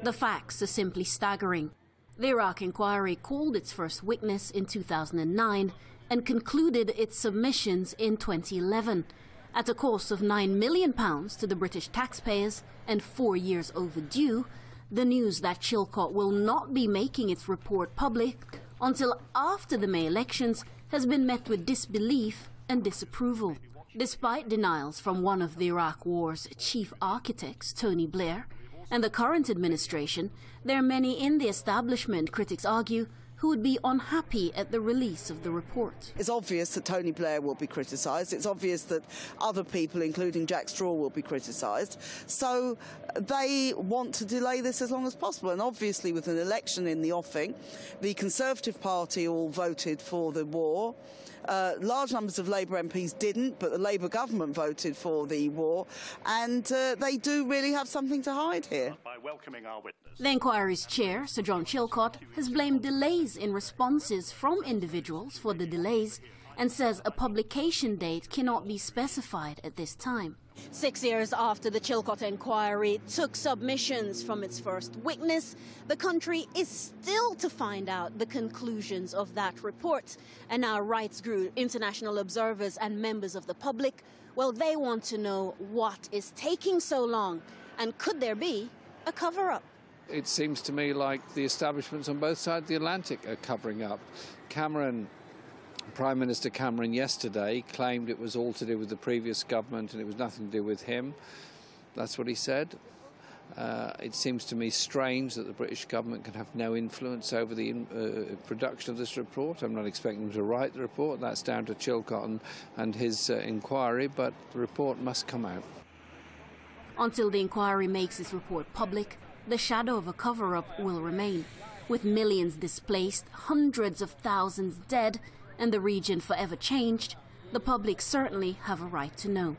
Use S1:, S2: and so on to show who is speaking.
S1: The facts are simply staggering. The Iraq inquiry called its first witness in 2009 and concluded its submissions in 2011 at a cost of £9 million to the British taxpayers and 4 years overdue. The news that Chilcot will not be making its report public until after the May elections has been met with disbelief and disapproval. Despite denials from one of the Iraq War's chief architects, Tony Blair, and the current administration, there are many in the establishment, critics argue, who would be unhappy at the release of the report.
S2: It's obvious that Tony Blair will be criticised. It's obvious that other people, including Jack Straw, will be criticised. So they want to delay this as long as possible. And obviously, with an election in the offing, the Conservative Party all voted for the war. Large numbers of Labour MPs didn't, but the Labour government voted for the war, and they do really have something to hide here.
S3: By welcoming our witness.
S1: The inquiry's chair, Sir John Chilcot, has blamed delays in responses from individuals for the delays and says a publication date cannot be specified at this time. 6 years after the Chilcot inquiry took submissions from its first witness, the country is still to find out the conclusions of that report. And now rights groups, international observers and members of the public, well, they want to know what is taking so long, and could there be a cover-up?
S4: It seems to me like the establishments on both sides of the Atlantic are covering up. Prime Minister Cameron yesterday claimed it was all to do with the previous government and it was nothing to do with him. That's what he said. It seems to me strange that the British government can have no influence over the production of this report. I'm not expecting them to write the report. That's down to Chilcot and his inquiry, but the report must come out.
S1: Until the inquiry makes its report public, the shadow of a cover-up will remain. With millions displaced, hundreds of thousands dead, and the region forever changed, the public certainly have a right to know.